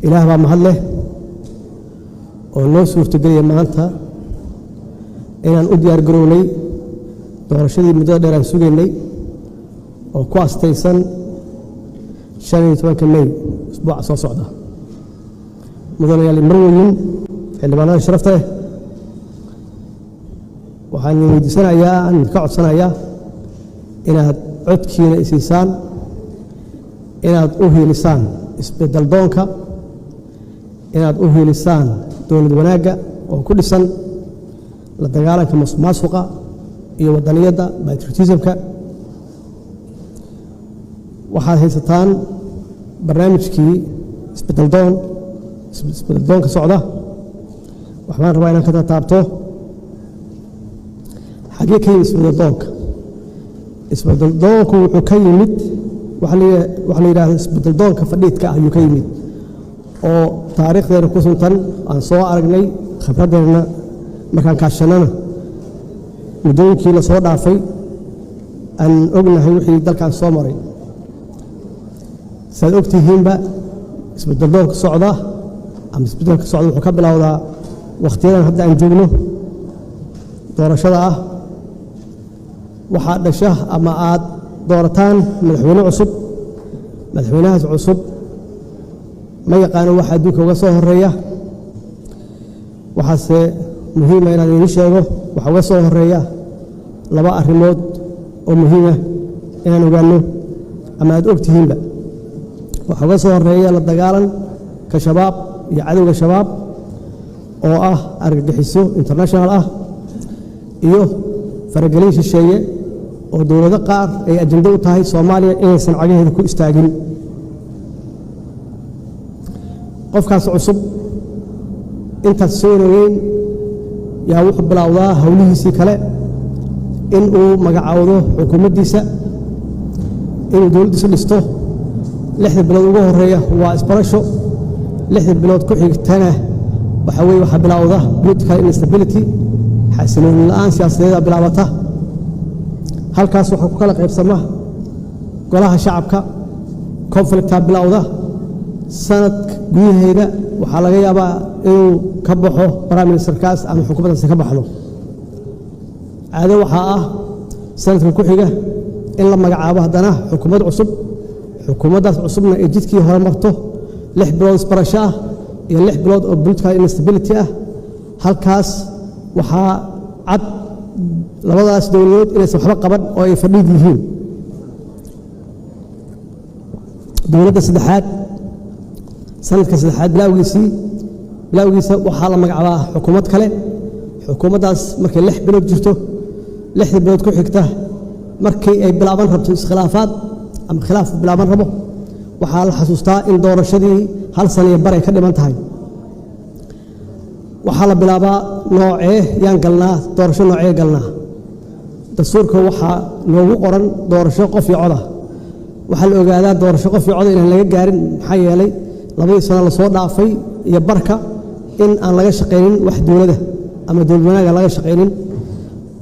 إله بقى محله ونو سورة جري مانتا إن أودي أرجروني دورشدي مدة دران سوجيني أو كواس تيسن شاني توانك مي أسبوع صعدة مدن يالي مروين اللي معنا شرفته وحن يدي سنة يا أن كعد سنة يا إنها عد كينا إسيسان إنها أوهي لسان إسبدل دونكا إنها أوهي لسان دون الوناقة وكل سنة لدقالة كمسوقة iyo wadaniyada patriotismka waxa haysataan barnaamijkii isbedel doon ka socda waxaan rabaa inaan ka taabto xagee ka isbedel doonku wuxuu ka yimid waxa la yiraahdo isbedel doonka fadhiidka ayuu ka yimid oo taariikhdeena ku suntan aan soo aragnay khibradeena markaan kaashanana mudooyinkii la soo dhaafay aan ognahay wixii dalkan soo maray saad ogtihiinba isbedel doonka socda ama isbedelka socda wuxuu ka bilowdaa waqtiyadan hadda aan joogno doorashada ah waxaa dhasha ama aad doorataan madaxweyne cusub madaxweynahaas cusub ma yaqaano waxa adduunka uga soo horeeya waxaase muhiim ah inaan idin sheego waxa uga soo horeeya laba arrimood oo muhiim ah inaan ogaano ama aad ogtihiinba waxa uga soo horeeya la dagaalan ka shabaab iyo cadowga shabaab oo ah argagixiso international ah iyo faragelin shisheeye oo dowlado qaar ay ajando u tahay Soomaaliya inaysan cagaheeda ku istaagin qofkaas cusub intaas soo weyn yaa wuxuu bilowdaa hawlihiisii kale in uu magacaawdo xukuumaddiisa inuu dowladdiisa dhisto 6 bilood ugu horeeya waa isbarasho 6 bilood ku xigtana waxa bilowda political instability xasilooni la'aan siyaasadeed bilaabata halkaas waxa ku kala qaybsama golaha shacabka conflict bilowda sanad gudaheeda waxa laga yaabaa inuu ka baxo prime minister kaas ama xukuumadda ka baxdo caado waxa ah sanadka ku xiga in la magacaabo hadana xukuumad cusub xukuumaddaas cusubna ay jidkii hore marto 6 bilood isbarasho ah iyo 6 bilood oo political instability ah halkaas waxa cad labadaas dowladood inay waxba qaban oo ay fadhiid yihiin dowladda saddexaad sanadka saddexaad bilawgiisa waxaa la magacaabaa xukuumad kale xukuumaddaas markay 6 bilood jirto 6 bilood ku xigta markay ay bilaaban rabto iskhilaafaad ama khilaaf bilaaban rabo waxaa la xasuustaa in doorashadii hal sano iyo bar ay ka dhiman tahay waxaa la bilaabaa noocee yaan galnaa doorasho noocee galnaa dastuurka waxaa loogu qoran doorasho qof iyo cod ah waxaa la ogaadaa doorasho qof iyo cod inaan laga gaarin maxaa yeelay 2 sano la soo dhaafay iyo barka in aan laga shaqeynin wax dowladda ama dowladwanaagga laga shaqeynin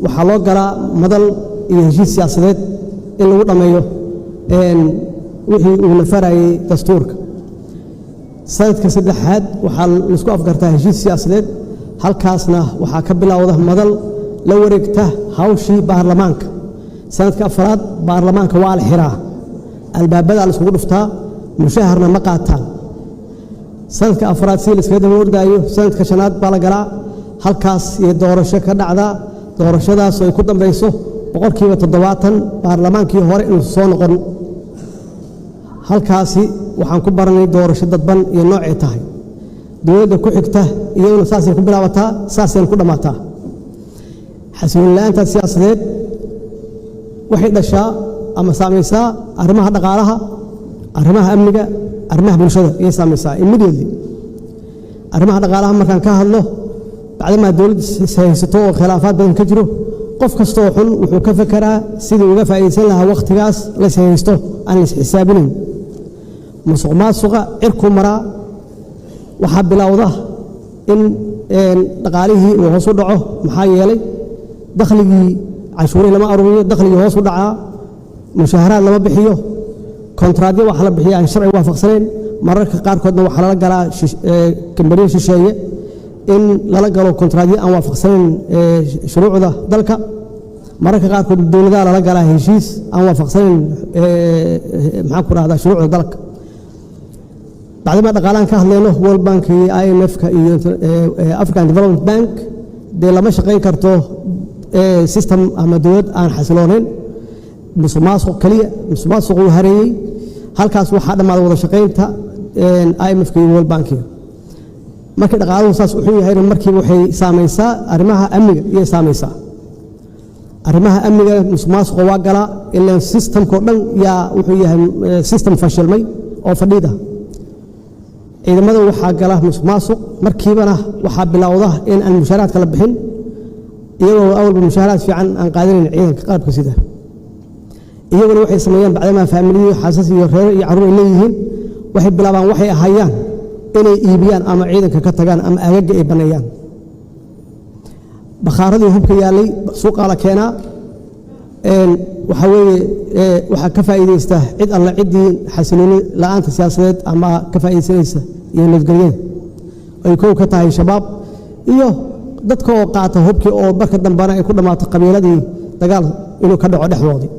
waxaa loo galaa madal iyo heshiis siyaasadeed in lagu dhameeyo wixii uu nafarayay dastuurka sanadka saddexaad waxaa la isku afgartaa heshiis siyaasadeed halkaasna waxaa ka bilowda madal la wareegta hawshii baarlamaanka sanadka afraad baarlamaanka waa la xiraa albaabada la isugu dhuftaa mushaharna ma qaataan sanadka afraad si la iskaga daba ordaayo sanadka shanaad baa la galaa halkaas iyo doorasho ka dhacda doorashadaas ay ku dambayso 70% baarlamaankii hore inuu soo noqon halkaasi waxaan ku baranay doorasho dadban iyo noocay tahay dowladda ku xigta iyaduna saasay ku bilaabataa saasay ku dhamaataa xasilooni la'aanta siyaasadeed waxay dhashaa ama saamaysaa arrimaha dhaqaalaha arrimaha amniga arrimaha bulshada iyo saamaysaa immediately arrimaha dhaqaalaha markaan ka hadlo bacdama dowladda haysato oo khilaafaad badan ka jiro qof kasta oo xun wuxuu ka fakaraa sidii uga faa'iideysan lahaa waqtigaas la haysto aan is xisaabinayn musuqmaasuqa cirku maraa waxaa bilowda in dhaqaalihii uu hoos u dhaco maxaa yeelay dakhligii cashuurihii lama aruuriyo dakhligii hoos u dhacaa mushaharaad lama bixiyo kontraadyo waxa la bixiyaa aan sharci waafaqsanayn mararka qaarkoodna waxa la galaa kambaniyo shisheeye in lala galo kontraadyo aan waafaqsanayn shuruucda dalka mararka qaarkood dowladaha lala galaa heshiis aan waafaqsanayn maxaan ku rahdaa shuruucda dalka bacdama dhaqaalaan ka hadlayno World Bank iyo IMF-ka iyo African Development Bank dee lama shaqayn karto system ama dowlad aan xasiloonayn musuqmaasuq kaliya musuqmaasuq uu hareeyay halkaas waxaa dhammaada wada shaqaynta IMF-ka iyo World Bank markii dhaqaaluhu saas u xun yahayna markiiba waxay saamaysaa arrimaha amniga iyo saamaysaa arrimaha amniga musuqmaasuqa waa galaa ilaa systemko dhan yaa wuxuu yahay system fashilmay oo fadhiida ciidamada waxaa gala musuqmaasuq markiibana waxaa bilowda in aan mushaaraadka la bixin iyagoo awalba mushaaraad fiican aan qaadanayn ciidanka qalabka sida iyaguna waxay sameeyaan bacdama faamiliyo xaasas iyo reer iyo carruur ay leeyihiin waxay bilaabaan waxay ahayaan inay iibiyaan ama ciidanka ka tagaan ama agaga ay baneeyaan bakhaaradii hubka yaalay suuqa la keenaa waxa weeye waxa ka faa'iideysta cid alla cidii xasilooni la'aanta siyaasadeed ama ka faa'iideysanaysa iyo nabadgelyada ay koow ka tahay shabaab iyo dadka oo qaata hubkii oo barka dambana ay ku dhamaato qabiiladii dagaal inuu ka dhaco dhexdoodii